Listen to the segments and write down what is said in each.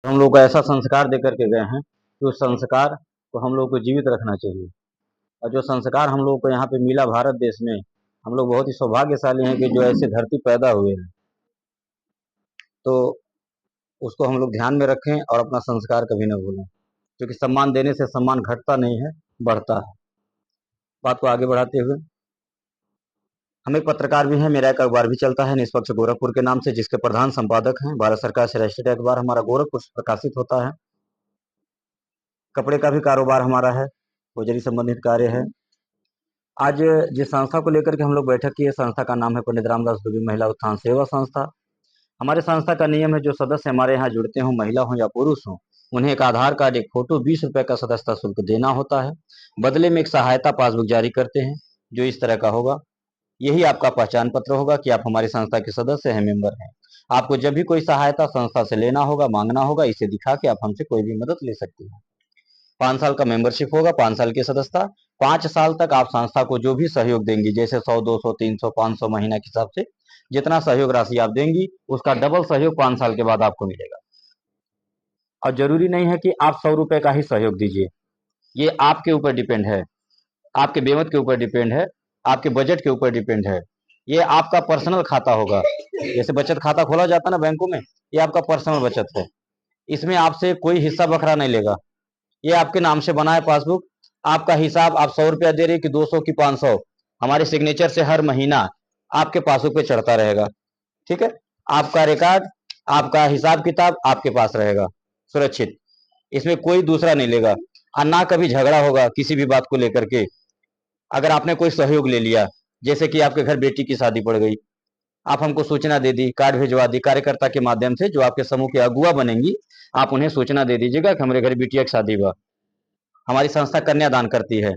हम लोग को ऐसा संस्कार दे करके गए हैं कि उस संस्कार को हम लोग को जीवित रखना चाहिए। और जो संस्कार हम लोग को यहाँ पे मिला भारत देश में, हम लोग बहुत ही सौभाग्यशाली हैं कि जो ऐसे धरती पैदा हुए हैं। तो उसको हम लोग ध्यान में रखें और अपना संस्कार कभी ना भूलें, क्योंकि सम्मान देने से सम्मान घटता नहीं है, बढ़ता है। बात को आगे बढ़ाते हुए, हम एक पत्रकार भी हैं, मेरा एक अखबार भी चलता है निष्पक्ष गोरखपुर के नाम से, जिसके प्रधान संपादक हैं। भारत सरकार से रजिस्टर्ड अखबार हमारा गोरखपुर से प्रकाशित होता है। कपड़े का भी कारोबार हमारा है, होजरी संबंधित कार्य है। आज जिस संस्था को लेकर के हम लोग बैठक की है, संस्था का नाम है पंडित रामदास दुबे महिला उत्थान सेवा संस्था। हमारे संस्था का नियम है, जो सदस्य हमारे यहाँ जुड़ते हों, महिला हो या पुरुष हो, उन्हें एक आधार कार्ड, एक फोटो, 20 रुपए का सदस्यता शुल्क देना होता है। बदले में एक सहायता पासबुक जारी करते हैं, जो इस तरह का होगा। यही आपका पहचान पत्र होगा कि आप हमारी संस्था के सदस्य हैं, मेंबर हैं। आपको जब भी कोई सहायता संस्था से लेना होगा, मांगना होगा, इसे दिखा के आप हमसे कोई भी मदद ले सकते हैं। 5 साल का मेंबरशिप होगा, 5 साल की सदस्यता। 5 साल तक आप संस्था को जो भी सहयोग देंगी, जैसे 100, 200, 300, 500 महीना के हिसाब से जितना सहयोग राशि आप देंगी, उसका डबल सहयोग 5 साल के बाद आपको मिलेगा। और जरूरी नहीं है कि आप 100 रुपए का ही सहयोग दीजिए, ये आपके ऊपर डिपेंड है, आपके बेमत के ऊपर डिपेंड है, आपके बजट के ऊपर डिपेंड है। ये आपका पर्सनल खाता होगा, जैसे बचत खाता खोला जाता है ना बैंकों में, ये आपका पर्सनल बचत है। इसमें आपसे कोई हिस्सा बखरा नहीं लेगा। ये आपके नाम से बना है पासबुक। आपका हिसाब, आप 100 रुपया दे रहे कि 200 की 500, हमारे सिग्नेचर से हर महीना आपके पासबुक पे चढ़ता रहेगा। ठीक है, आपका रिकॉर्ड, आपका हिसाब किताब आपके पास रहेगा सुरक्षित। इसमें कोई दूसरा नहीं लेगा, और ना कभी झगड़ा होगा किसी भी बात को लेकर के। अगर आपने कोई सहयोग ले लिया, जैसे कि आपके घर बेटी की शादी पड़ गई, आप हमको सूचना दे दी, कार्ड भिजवा दी, कार्यकर्ता के माध्यम से जो आपके समूह के अगुआ बनेंगी, आप उन्हें सूचना दे दीजिएगा कि हमारे घर बिटिया की शादी हुआ। हमारी संस्था कन्यादान करती है।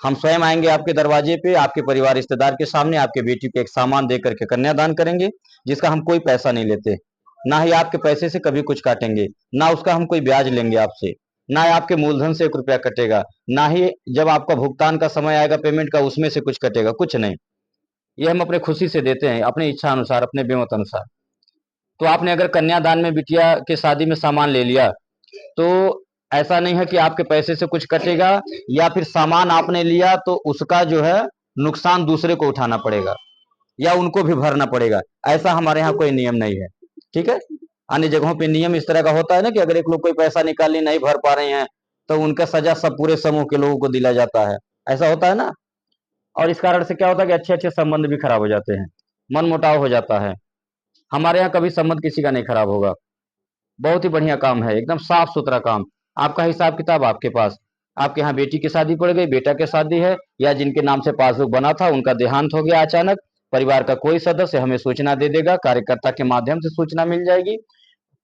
हम स्वयं आएंगे आपके दरवाजे पे, आपके परिवार रिश्तेदार के सामने आपके बेटी को एक सामान दे करके कन्यादान करेंगे, जिसका हम कोई पैसा नहीं लेते, ना ही आपके पैसे से कभी कुछ काटेंगे, ना उसका हम कोई ब्याज लेंगे आपसे, ना ही आपके मूलधन से 1 रुपया कटेगा, ना ही जब आपका भुगतान का समय आएगा पेमेंट का, उसमें से कुछ कटेगा, कुछ नहीं। ये हम अपने खुशी से देते हैं, अपनी इच्छा अनुसार, अपने बेमत अनुसार। तो आपने अगर कन्यादान में बिटिया के शादी में सामान ले लिया, तो ऐसा नहीं है कि आपके पैसे से कुछ कटेगा, या फिर सामान आपने लिया तो उसका जो है नुकसान दूसरे को उठाना पड़ेगा, या उनको भी भरना पड़ेगा। ऐसा हमारे यहाँ कोई नियम नहीं है। ठीक है, अन्य जगहों पे नियम इस तरह का होता है ना, कि अगर एक लोग कोई पैसा निकालने नहीं भर पा रहे हैं, तो उनका सजा सब पूरे समूह के लोगों को दिला जाता है। ऐसा होता है ना। और इस कारण से क्या होता है कि अच्छे अच्छे संबंध भी खराब हो जाते हैं, मन मुटाव हो जाता है। हमारे यहाँ कभी संबंध किसी का नहीं खराब होगा। बहुत ही बढ़िया काम है, एकदम साफ सुथरा काम। आपका हिसाब किताब आपके पास। आपके यहाँ बेटी की शादी पड़ गई, बेटा की शादी है, या जिनके नाम से पासबुक बना था उनका देहांत हो गया अचानक, परिवार का कोई सदस्य हमें सूचना दे देगा, कार्यकर्ता के माध्यम से सूचना मिल जाएगी।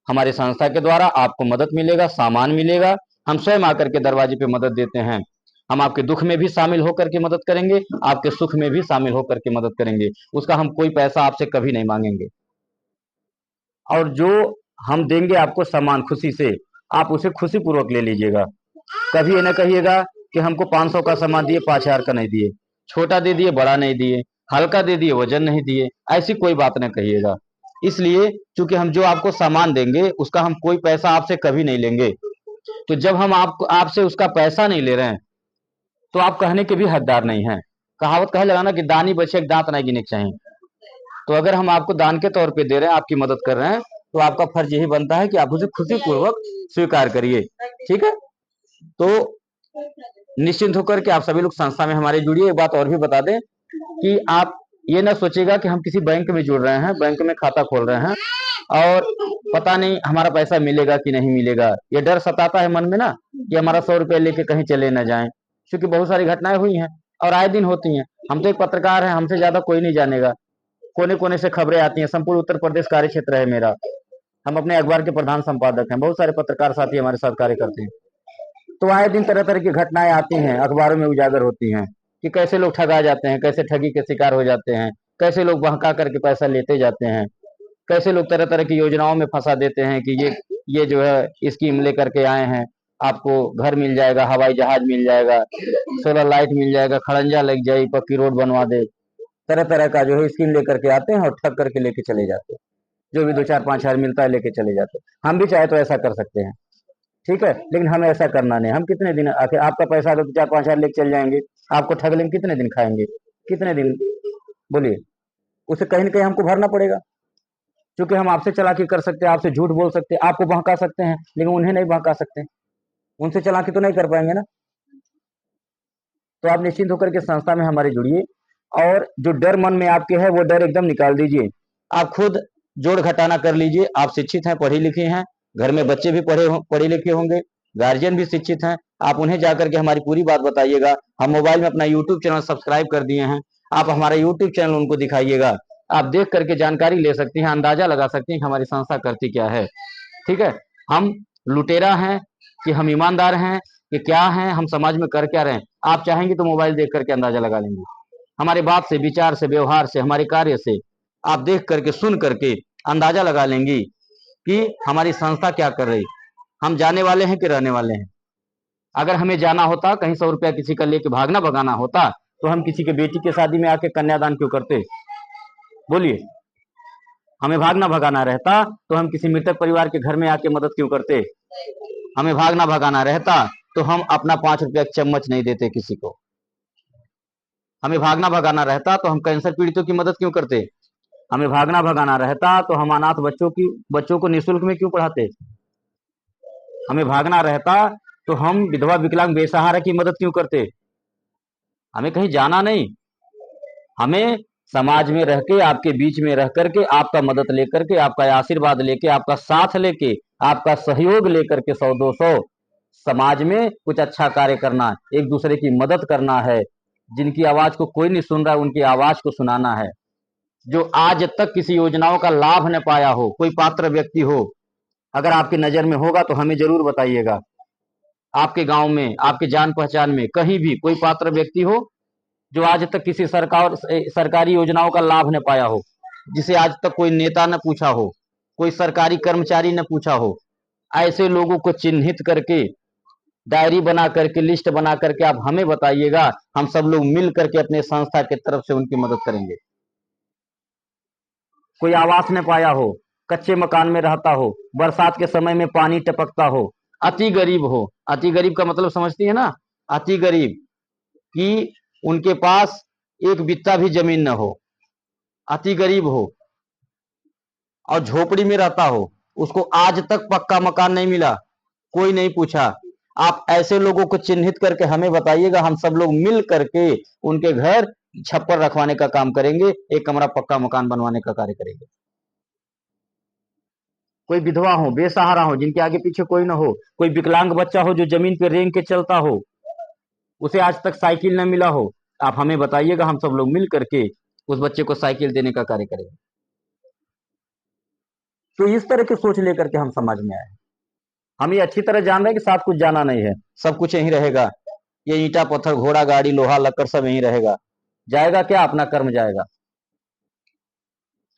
हमारी संस्था के द्वारा आपको मदद मिलेगा, सामान मिलेगा। हम स्वयं आकर के दरवाजे पे मदद देते हैं। हम आपके दुख में भी शामिल होकर के मदद करेंगे, आपके सुख में भी शामिल होकर के मदद करेंगे। उसका हम कोई पैसा आपसे कभी नहीं मांगेंगे। और जो हम देंगे आपको सामान खुशी से, आप उसे खुशी पूर्वक ले लीजिएगा। कभी ये ना कहिएगा कि हमको 500 का सामान दिए, 5,000 का नहीं दिए, छोटा दे दिए, बड़ा नहीं दिए, हल्का दे दिए, वजन नहीं दिए, ऐसी कोई बात ना कहिएगा। इसलिए चूंकि हम जो आपको सामान देंगे उसका हम कोई पैसा आपसे कभी नहीं लेंगे। तो जब हम आपको आपसे उसका पैसा नहीं ले रहे हैं, तो आप कहने के भी हकदार नहीं हैं। कहावत कहे लगा ना कि दानी बचे दांत नहीं गिने के चाहिए। तो अगर हम आपको दान के तौर पे दे रहे हैं, आपकी मदद कर रहे हैं, तो आपका फर्ज यही बनता है कि आप उसे खुशी पूर्वक स्वीकार करिए। ठीक है, तो निश्चिंत होकर के आप सभी लोग संस्था में हमारे जुड़िए। एक बात और भी बता दें कि आप ये ना सोचिएगा कि हम किसी बैंक में जुड़ रहे हैं, बैंक में खाता खोल रहे हैं और पता नहीं हमारा पैसा मिलेगा कि नहीं मिलेगा। ये डर सताता है मन में ना, कि हमारा 100 रुपये लेके कहीं चले ना जाएं, क्योंकि बहुत सारी घटनाएं हुई हैं और आए दिन होती हैं। हम तो एक पत्रकार हैं, हमसे ज्यादा कोई नहीं जानेगा। कोने कोने से खबरें आती हैं, संपूर्ण उत्तर प्रदेश कार्य क्षेत्र है मेरा। हम अपने अखबार के प्रधान संपादक हैं, बहुत सारे पत्रकार साथी हमारे साथ कार्य करते हैं। तो आए दिन तरह तरह की घटनाएं आती हैं, अखबारों में उजागर होती हैं, कि कैसे लोग ठगा जाते हैं, कैसे ठगी के शिकार हो जाते हैं, कैसे लोग बहका करके पैसा लेते जाते हैं, कैसे लोग तरह तरह की योजनाओं में फंसा देते हैं कि ये जो है स्कीम लेकर के आए हैं, आपको घर मिल जाएगा, हवाई जहाज मिल जाएगा, सोलर लाइट मिल जाएगा, खड़ंजा लग जाएगी, पक्की रोड बनवा दे। तरह तरह का जो है स्कीम लेकर के आते हैं और ठग करके लेके चले जाते हैं। जो भी 2-4-5 हजार मिलता है लेके चले जाते हैं। हम भी चाहे तो ऐसा कर सकते हैं, ठीक है, लेकिन हमें ऐसा करना नहीं। हम कितने दिन आखिर आपका पैसा अगर 4-5 हजार लेके चल जाएंगे, आपको ठग लेंगे, कितने दिन खाएंगे, कितने दिन, बोलिए। उसे कहीं ना कहीं हमको भरना पड़ेगा, क्योंकि हम आपसे चालाकी कर सकते हैं, आपसे झूठ बोल सकते हैं, आपको बहका सकते हैं, लेकिन उन्हें नहीं बहका सकते, उनसे चालाकी तो नहीं कर पाएंगे ना। तो आप निश्चिंत होकर के संस्था में हमारे जुड़िए, और जो डर मन में आपके है वो डर एकदम निकाल दीजिए। आप खुद जोड़ घटाना कर लीजिए। आप शिक्षित हैं, पढ़े लिखे हैं, घर में बच्चे भी पढ़े लिखे होंगे, गार्जियन भी शिक्षित हैं। आप उन्हें जाकर के हमारी पूरी बात बताइएगा। हम मोबाइल में अपना यूट्यूब चैनल सब्सक्राइब कर दिए हैं, आप हमारा यूट्यूब चैनल उनको दिखाइएगा। आप देख करके जानकारी ले सकती हैं, अंदाजा लगा सकती हैं कि हमारी संस्था करती क्या है। ठीक है, हम लुटेरा हैं कि हम ईमानदार हैं कि क्या हैं, हम समाज में कर क्या रहे हैं, आप चाहेंगे तो मोबाइल देख करके अंदाजा लगा लेंगे। हमारे बात से, विचार से, व्यवहार से, हमारे कार्य से आप देख करके, सुन करके अंदाजा लगा लेंगी कि हमारी संस्था क्या कर रही। हम जाने वाले हैं कि रहने वाले हैं। अगर हमें जाना होता, कहीं 100 रुपया किसी का लेके भागना भगाना होता, तो हम किसी के बेटी के शादी में आके कन्यादान क्यों करते, बोलिए। हमें भागना भगाना रहता तो हम किसी मृतक परिवार के घर में आके मदद क्यों करते। हमें भागना भगाना रहता तो हम अपना 5 रुपया चम्मच नहीं देते किसी को। हमें भागना भगाना रहता तो हम कैंसर पीड़ितों की मदद क्यों करते। हमें भागना भगाना रहता तो हम अनाथ बच्चों को निःशुल्क में क्यों पढ़ाते। हमें भागना रहता तो हम विधवा विकलांग बेसहारा की मदद क्यों करते। हमें कहीं जाना नहीं, हमें समाज में रह के, आपके बीच में रह करके, आपका मदद लेकर के, आपका आशीर्वाद लेके, आपका साथ लेके, आपका सहयोग लेकर के 100-200 समाज में कुछ अच्छा कार्य करना, एक दूसरे की मदद करना है। जिनकी आवाज को कोई नहीं सुन रहा, उनकी आवाज को सुनाना है। जो आज तक किसी योजनाओं का लाभ न पाया हो, कोई पात्र व्यक्ति हो, अगर आपकी नजर में होगा तो हमें जरूर बताइएगा। आपके गांव में, आपके जान पहचान में कहीं भी कोई पात्र व्यक्ति हो जो आज तक किसी सरकारी योजनाओं का लाभ न पाया हो, जिसे आज तक कोई नेता न पूछा हो, कोई सरकारी कर्मचारी न पूछा हो, ऐसे लोगों को चिन्हित करके, डायरी बना करके, लिस्ट बना करके आप हमें बताइएगा। हम सब लोग मिल करके अपने संस्था की तरफ से उनकी मदद करेंगे। कोई आवास न पाया हो, कच्चे मकान में रहता हो, बरसात के समय में पानी टपकता हो, अति गरीब हो। अति गरीब का मतलब समझती है ना, अति गरीब कि उनके पास एक बित्ता भी जमीन न हो, अति गरीब हो और झोपड़ी में रहता हो, उसको आज तक पक्का मकान नहीं मिला, कोई नहीं पूछा। आप ऐसे लोगों को चिन्हित करके हमें बताइएगा। हम सब लोग मिल करके उनके घर छप्पर रखवाने का काम करेंगे, एक कमरा पक्का मकान बनवाने का कार्य करेंगे। कोई विधवा हो, बेसहारा हो, जिनके आगे पीछे कोई ना हो, कोई विकलांग बच्चा हो जो जमीन पे रेंग के चलता हो, उसे आज तक साइकिल न मिला हो, आप हमें बताइएगा। हम सब लोग मिल करके उस बच्चे को साइकिल देने का कार्य करेंगे। तो इस तरह की सोच लेकर के हम समाज में आए। हम ये अच्छी तरह जान रहे हैं कि साथ कुछ जाना नहीं है, सब कुछ यहीं रहेगा। ये ईंटा पत्थर घोड़ा गाड़ी लोहा लक्कड़ सब यहीं रहेगा। जाएगा क्या, अपना कर्म जाएगा।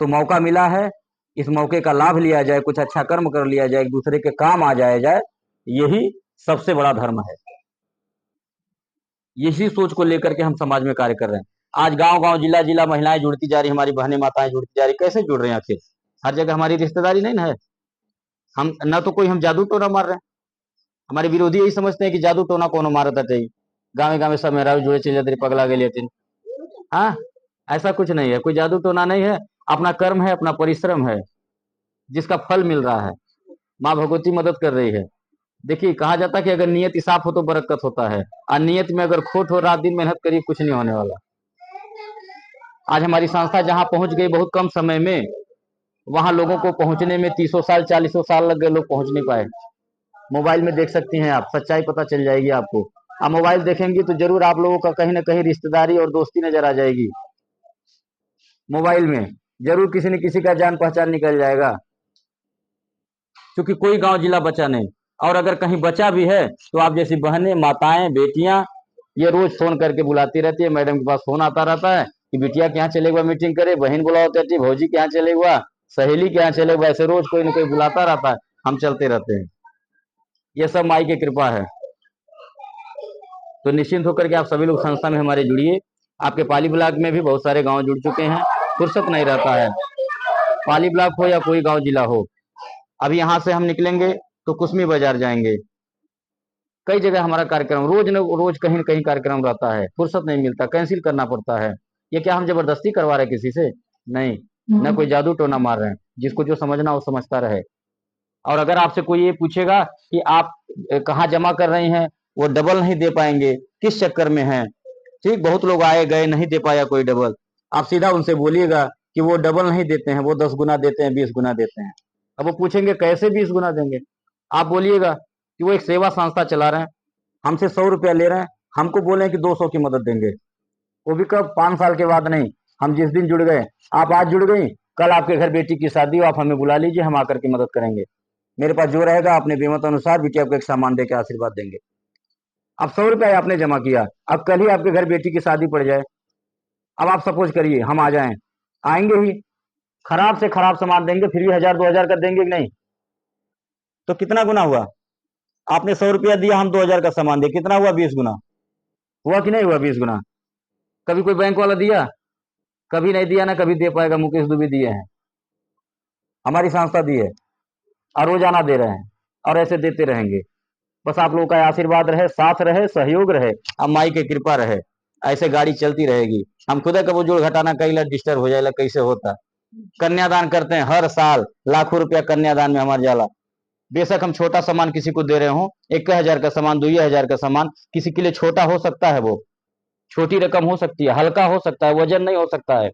तो मौका मिला है, इस मौके का लाभ लिया जाए, कुछ अच्छा कर्म कर लिया जाए, एक दूसरे के काम आ जाए, यही सबसे बड़ा धर्म है। यही सोच को लेकर के हम समाज में कार्य कर रहे हैं। आज गांव गांव, जिला जिला महिलाएं जुड़ती जा रही, हमारी बहनें माताएं जुड़ती जा रही। कैसे जुड़ रहे हैं आखिर, हर जगह हमारी रिश्तेदारी नहीं ना है। हम न तो कोई हम जादू टोना मार रहे हैं। हमारे विरोधी यही समझते हैं कि जादू टोना कोनो मारत है, गाँव गाँव सब मेहरारू जुड़े चले जाते, पगला गए लेते। हाँ, ऐसा कुछ नहीं है, कोई जादू टोना नहीं है। अपना कर्म है, अपना परिश्रम है, जिसका फल मिल रहा है। माँ भगवती मदद कर रही है। देखिए, कहा जाता है कि अगर नियत साफ हो तो बरकत होता है, और नियत में अगर खोट हो, रात दिन मेहनत करिए, कुछ नहीं होने वाला। आज हमारी संस्था जहां पहुंच गई बहुत कम समय में, वहां लोगों को पहुंचने में 30 साल 40 साल लग गए, लोग पहुंच नहीं पाए। मोबाइल में देख सकती हैं आप, सच्चाई पता चल जाएगी आपको। आप मोबाइल देखेंगी तो जरूर आप लोगों का कहीं ना कहीं रिश्तेदारी और दोस्ती नजर आ जाएगी। मोबाइल में जरूर किसी न किसी का जान पहचान निकल जाएगा, क्योंकि कोई गांव जिला बचा नहीं। और अगर कहीं बचा भी है तो आप जैसी बहनें, माताएं, बेटियां ये रोज फोन करके बुलाती रहती है। मैडम के पास फोन आता रहता है कि बिटिया के यहाँ चले हुआ मीटिंग करे, बहन बुलाओ कहती, भौजी के यहाँ चले हुआ, सहेली के यहाँ चले हुआ, ऐसे रोज कोई ना कोई बुलाता रहता है। हम चलते रहते हैं। ये सब माई की कृपा है। तो निश्चिंत होकर के आप सभी लोग संस्था में हमारे जुड़िए। आपके पाली ब्लॉक में भी बहुत सारे गांव जुड़ चुके हैं, फुर्सत नहीं रहता है। पाली ब्लॉक हो या कोई गांव जिला हो। अभी यहाँ से हम निकलेंगे तो कुसमी बाजार जाएंगे, कई जगह हमारा कार्यक्रम रोज न रोज कहीं न कहीं कार्यक्रम रहता है, फुर्सत नहीं मिलता, कैंसिल करना पड़ता है। ये क्या हम जबरदस्ती करवा रहे हैं किसी से? नहीं, न कोई जादू टोना मार रहे हैं, जिसको जो समझना वो समझता रहे। और अगर आपसे कोई ये पूछेगा कि आप कहाँ जमा कर रही हैं, वो डबल नहीं दे पाएंगे, किस चक्कर में हैं, ठीक, बहुत लोग आए गए नहीं दे पाया कोई डबल, आप सीधा उनसे बोलिएगा कि वो डबल नहीं देते हैं, वो 10 गुना देते हैं, 20 गुना देते हैं। अब वो पूछेंगे कैसे 20 गुना देंगे, आप बोलिएगा कि वो एक सेवा संस्था चला रहे हैं, हमसे 100 रुपया ले रहे हैं, हमको बोले कि 200 की मदद देंगे। वो भी कब? 5 साल के बाद नहीं, हम जिस दिन जुड़ गए, आप आज जुड़ गई, कल आपके घर बेटी की शादी हो, आप हमें बुला लीजिए, हम आकर के मदद करेंगे। मेरे पास जो रहेगा अपने बेमत अनुसार बिटिया को एक सामान देकर आशीर्वाद देंगे। अब 100 रुपया आपने जमा किया, अब कल ही आपके घर बेटी की शादी पड़ जाए, अब आप सपोज करिए हम आ जाएं, आएंगे ही, खराब से खराब सामान देंगे, फिर भी 1000-2000 का देंगे कि नहीं? तो कितना गुना हुआ? आपने 100 रुपया दिया, हम 2000 का सामान दे, कितना हुआ? 20 गुना हुआ कि नहीं हुआ? 20 गुना। कभी कोई बैंक वाला दिया? कभी नहीं दिया, ना कभी दे पाएगा। मुकेश दुबे दिए हैं, हमारी संस्था दी है, और रोजाना दे रहे हैं, और ऐसे देते रहेंगे। बस आप लोगों का आशीर्वाद रहे, साथ रहे, सहयोग रहे, अब माई की कृपा रहे, ऐसे गाड़ी चलती रहेगी। हम खुद कब जोड़ घटाना कई लाख डिस्टर्ब हो जाएगा, कैसे होता। कन्यादान करते हैं हर साल, लाखों रुपया कन्यादान में हमारे जाला। बेशक हम छोटा सामान किसी को दे रहे हो, 1000 का सामान, 2000 का सामान, किसी के लिए छोटा हो सकता है, वो छोटी रकम हो सकती है, हल्का हो सकता है, वजन नहीं हो सकता है,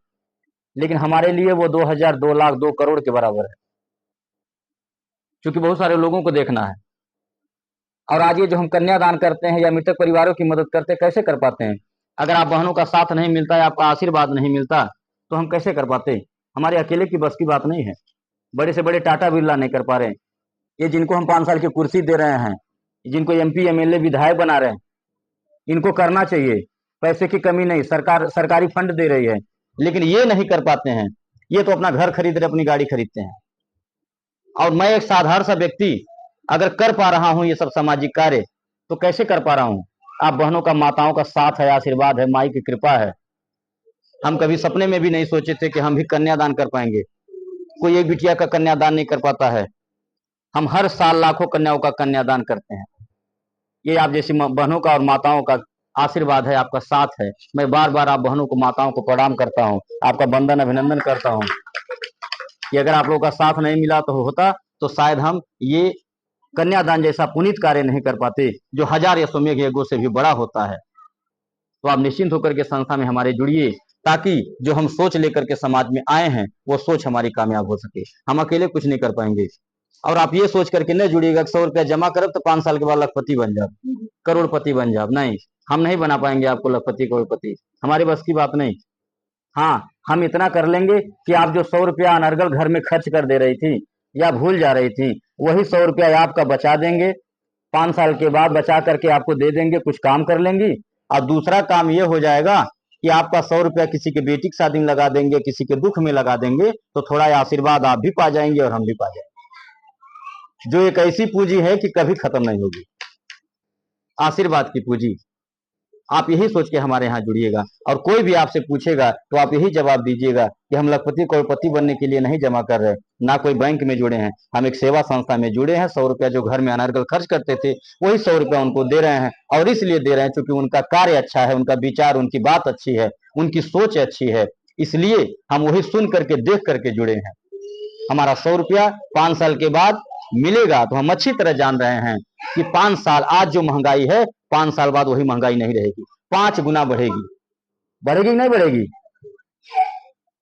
लेकिन हमारे लिए वो 2000, 2 लाख, 2 करोड़ के बराबर है, क्योंकि बहुत सारे लोगों को देखना है। और आज ये जो हम कन्यादान करते हैं या मृतक परिवारों की मदद करते हैं, कैसे कर पाते हैं? अगर आप बहनों का साथ नहीं मिलता है, आपका आशीर्वाद नहीं मिलता, तो हम कैसे कर पाते? हमारे अकेले की बस की बात नहीं है, बड़े से बड़े टाटा बिरला नहीं कर पा रहे हैं। ये जिनको हम 5 साल की कुर्सी दे रहे हैं, जिनको एमपी एमएलए विधायक बना रहे हैं, इनको करना चाहिए, पैसे की कमी नहीं, सरकार सरकारी फंड दे रही है, लेकिन ये नहीं कर पाते हैं। ये तो अपना घर खरीद रहे, अपनी गाड़ी खरीदते हैं। और मैं एक साधारण सा व्यक्ति अगर कर पा रहा हूं ये सब सामाजिक कार्य, तो कैसे कर पा रहा हूं? आप बहनों का, माताओं का साथ है, आशीर्वाद है, माई की कृपा है। हम कभी सपने में भी नहीं सोचे थे कि हम भी कन्यादान कर पाएंगे। कोई एक बिटिया का कन्यादान नहीं कर पाता है, हम हर साल लाखों कन्याओं का कन्यादान करते हैं। ये आप जैसी बहनों का और माताओं का आशीर्वाद है, आपका साथ है। मैं बार बार आप बहनों को, माताओं को प्रणाम करता हूँ, आपका वंदन, अभिनंदन करता हूँ कि अगर आप लोगों का साथ नहीं मिला तो होता, तो शायद हम ये कन्यादान जैसा पुनीत कार्य नहीं कर पाते, जो 1000 अश्वमेघ यज्ञों से भी बड़ा होता है। तो आप निश्चिंत होकर के संस्था में हमारे जुड़िए, ताकि जो हम सोच लेकर के समाज में आए हैं, वो सोच हमारी कामयाब हो सके। हम अकेले कुछ नहीं कर पाएंगे। और आप ये सोच करके न जुड़िएगा 100 रुपया जमा करब तो 5 साल के बाद लखपति बन जाब, करोड़पति बन जाब। नहीं, हम नहीं बना पाएंगे आपको लखपति, करोड़पति, हमारे बस की बात नहीं। हाँ, हम इतना कर लेंगे कि आप जो 100 रुपया अनर्गल घर में खर्च कर दे रही थी या भूल जा रही थी, वही 100 रुपया आपका बचा देंगे। 5 साल के बाद बचा करके आपको दे देंगे, कुछ काम कर लेंगी। और दूसरा काम ये हो जाएगा कि आपका 100 रुपया किसी के बेटी की शादी में लगा देंगे, किसी के दुख में लगा देंगे, तो थोड़ा आशीर्वाद आप भी पा जाएंगे और हम भी पा जाएंगे। जो एक ऐसी पूंजी है कि कभी खत्म नहीं होगी, आशीर्वाद की पूंजी। आप यही सोच के हमारे यहाँ जुड़िएगा, और कोई भी आपसे पूछेगा तो आप यही जवाब दीजिएगा कि हम लखपति, करोड़पति बनने के लिए नहीं जमा कर रहे, ना कोई बैंक में जुड़े हैं, हम एक सेवा संस्था में जुड़े हैं। 100 रुपया जो घर में अनर्गल खर्च करते थे, वही 100 रुपया उनको दे रहे हैं। और इसलिए दे रहे हैं क्योंकि उनका कार्य अच्छा है, उनका विचार, उनकी बात अच्छी है, उनकी सोच अच्छी है, इसलिए हम वही सुन करके, देख करके जुड़े हैं। हमारा 100 रुपया 5 साल के बाद मिलेगा, तो हम अच्छी तरह जान रहे हैं कि 5 साल, आज जो महंगाई है, 5 साल बाद वही महंगाई नहीं रहेगी, 5 गुना बढ़ेगी। बढ़ेगी नहीं बढ़ेगी?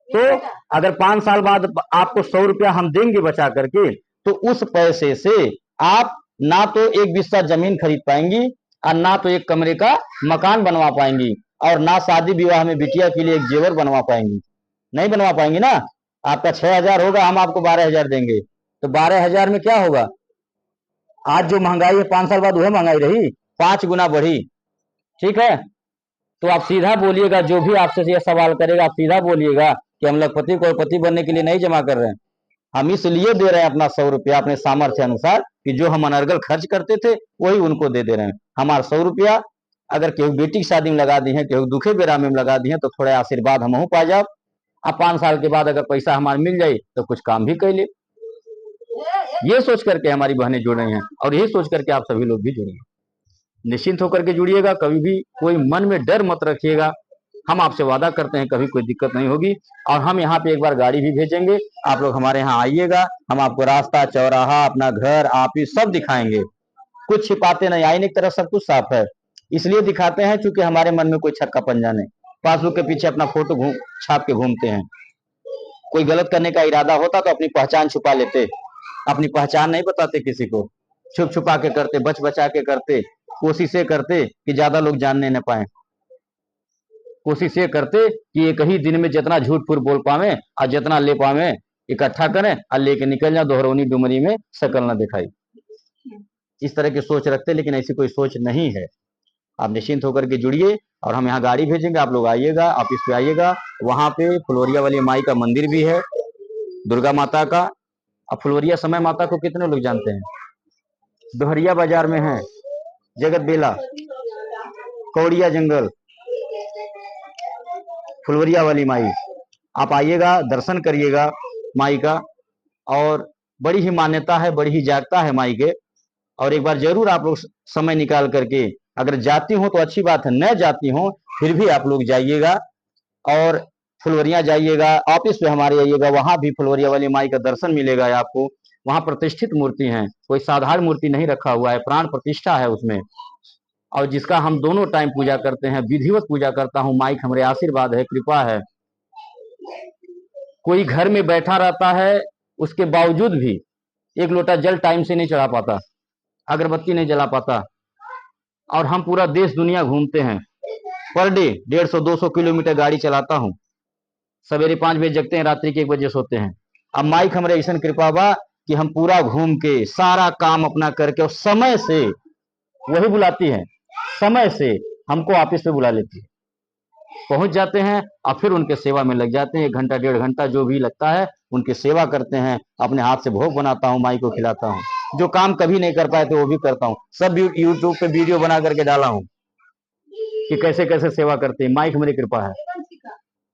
तो अगर 5 साल बाद आपको 100 रुपया हम देंगे बचा करके, तो उस पैसे से आप ना तो एक बिस्सा जमीन खरीद पाएंगी, और ना तो एक कमरे का मकान बनवा पाएंगी, और ना शादी विवाह में बिटिया के लिए एक जेवर बनवा पाएंगी। नहीं बनवा पाएंगी ना। आपका 6000 होगा, हम आपको 12000 देंगे, तो 12000 में क्या होगा? आज जो महंगाई है, 5 साल बाद वह महंगाई रही, 5 गुना बढ़ी। ठीक है, तो आप सीधा बोलिएगा, जो भी आपसे ये सवाल करेगा, आप सीधा बोलिएगा कि हम लखपति, करोड़पति बनने के लिए नहीं जमा कर रहे हैं, हम इसलिए दे रहे हैं अपना 100 रुपया अपने सामर्थ्य अनुसार, कि जो हम अनर्गल खर्च करते थे वही उनको दे रहे हैं। हमारा 100 रुपया अगर केहू बेटी की शादी में लगा दी है, केहू दुखे बेरा में लगा दी है, तो थोड़ा आशीर्वाद हमहू पा जाओ, अब 5 साल के बाद अगर पैसा हमारा मिल जाए तो कुछ काम भी कर ले। ये सोच करके हमारी बहनें जुड़ रही हैं और यही सोच करके आप सभी लोग भी जुड़िए। निश्चिंत होकर के जुड़िएगा, कभी भी कोई मन में डर मत रखिएगा। हम आपसे वादा करते हैं कभी कोई दिक्कत नहीं होगी। और हम यहाँ पे एक बार गाड़ी भी भेजेंगे, आप लोग हमारे यहाँ आइएगा, हम आपको रास्ता, चौराहा, अपना घर, ऑफिस सब दिखाएंगे। कुछ छिपाते नहीं, आईने की तरफ सब कुछ साफ है। इसलिए दिखाते हैं क्योंकि हमारे मन में कोई छक्का पंजा नहीं। पासबुक के पीछे अपना फोटो छाप के घूमते हैं। कोई गलत करने का इरादा होता तो अपनी पहचान छुपा लेते, अपनी पहचान नहीं बताते किसी को, छुप छुपा के करते, बच बचा के करते, कोशिशें करते कि ज्यादा लोग जानने न पाए, कोशिश ये करते कि एक ही दिन में जितना झूठ फूट बोल पावे और जितना ले पावे इकट्ठा करें और लेके निकल जाए, दोहरौनी डुमरी में शकल न दिखाई। इस तरह की सोच रखते, लेकिन ऐसी कोई सोच नहीं है। आप निश्चिंत होकर के जुड़िए और हम यहाँ गाड़ी भेजेंगे, आप लोग आइएगा, ऑफिस पे आइएगा। वहां पे फुलवरिया वाली माई का मंदिर भी है, दुर्गा माता का। अब फुलवरिया समय माता को कितने लोग जानते हैं? दोहरिया बाजार में है, जगत बेला, कौड़िया जंगल, फुलवरिया वाली माई। आप आइएगा, दर्शन करिएगा माई का। और बड़ी ही मान्यता है, बड़ी ही जागता है माई के। और एक बार जरूर आप लोग समय निकाल करके, अगर जाती हो तो अच्छी बात है, न जाती हो फिर भी आप लोग जाइएगा और फुलवरिया जाइएगा, ऑफिस पे हमारे आइएगा। वहां भी फुलवरिया वाली माई का दर्शन मिलेगा आपको। वहां प्रतिष्ठित मूर्ति है, कोई साधारण मूर्ति नहीं रखा हुआ है, प्राण प्रतिष्ठा है उसमें। और जिसका हम दोनों टाइम पूजा करते हैं, विधिवत पूजा करता हूँ। माई हमारे आशीर्वाद है, कृपा है। कोई घर में बैठा रहता है, उसके बावजूद भी एक लोटा जल टाइम से नहीं चढ़ा पाता, अगरबत्ती नहीं जला पाता। और हम पूरा देश दुनिया घूमते हैं, पर डे 150-200 किलोमीटर गाड़ी चलाता हूँ। सवेरे 5 बजे जगते हैं, रात्रि के 1 बजे सोते हैं। अब माई हमारे ऐसा कृपा बा कि हम पूरा घूम के सारा काम अपना करके, और समय से वही बुलाती है, समय से हमको ऑफिस पे बुला लेती है। पहुंच जाते हैं और फिर उनके सेवा में लग जाते हैं। 1 घंटा 1.5 घंटा जो भी लगता है उनकी सेवा करते हैं। अपने हाथ से भोग बनाता हूँ, माई को खिलाता हूँ। जो काम कभी नहीं कर पाए तो वो भी करता हूँ। सब यूट्यूब पे वीडियो बना करके डाला हूँ कि कैसे कैसे सेवा करते हैं। माई की मेरी कृपा है।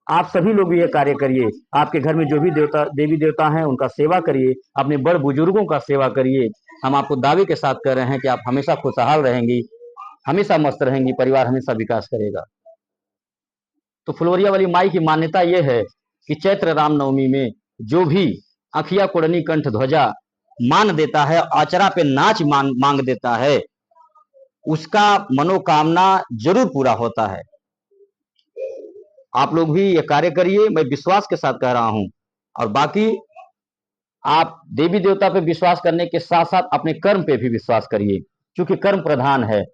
आप सभी लोग भी ये कार्य करिए। आपके घर में जो भी देवी देवता हैं उनका सेवा करिए, अपने बड़ बुजुर्गों का सेवा करिए। हम आपको दावे के साथ कह रहे हैं कि आप हमेशा खुशहाल रहेंगी, हमेशा मस्त रहेंगी, परिवार हमेशा विकास करेगा। तो फुलवरिया वाली माई की मान्यता यह है कि चैत्र रामनवमी में जो भी अखिया कुड़नी कंठ ध्वजा मान देता है, आचरा पे नाच मांग देता है, उसका मनोकामना जरूर पूरा होता है। आप लोग भी ये कार्य करिए, मैं विश्वास के साथ कह रहा हूं। और बाकी आप देवी देवता पे विश्वास करने के साथ साथ अपने कर्म पे भी विश्वास करिए, क्योंकि कर्म प्रधान है।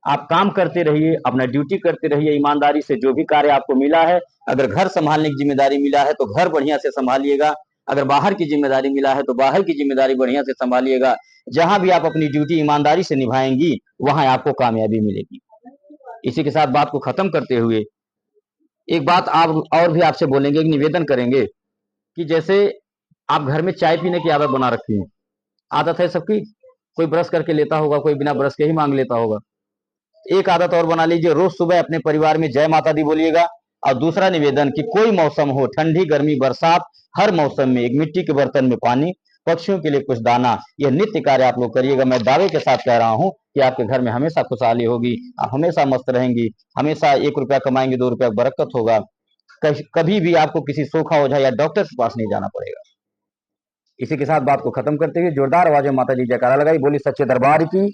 आप काम करते रहिए, अपना ड्यूटी करते रहिए ईमानदारी से। जो भी कार्य आपको मिला है, अगर घर संभालने की जिम्मेदारी मिला है तो घर बढ़िया से संभालिएगा, अगर बाहर की जिम्मेदारी मिला है तो बाहर की जिम्मेदारी बढ़िया से संभालिएगा। जहां भी आप अपनी ड्यूटी ईमानदारी से निभाएंगी वहां आपको कामयाबी मिलेगी। इसी के साथ बात को खत्म करते हुए एक बात आप और भी आपसे बोलेंगे, एक निवेदन करेंगे कि जैसे आप घर में चाय पीने की आदत बना रखी है, आदत है सबकी, कोई ब्रश करके लेता होगा, कोई बिना ब्रश के ही मांग लेता होगा। एक आदत और बना लीजिए, रोज सुबह अपने परिवार में जय माता दी बोलिएगा। और दूसरा निवेदन कि कोई मौसम हो, ठंडी गर्मी बरसात, हर मौसम में एक मिट्टी के बर्तन में पानी, पक्षियों के लिए कुछ दाना, यह नित्य कार्य आप लोग करिएगा। मैं दावे के साथ कह रहा हूं कि आपके घर में हमेशा खुशहाली होगी, आप हमेशा मस्त रहेंगी, हमेशा 1 रुपया कमाएंगे 2 रुपया बरकत होगा। कभी भी आपको किसी सोखा ओझा या डॉक्टर के पास नहीं जाना पड़ेगा। इसी के साथ बात को खत्म करते हुए जोरदार आवाज में माता जी जयकारा लगाई, बोली सच्चे दरबार की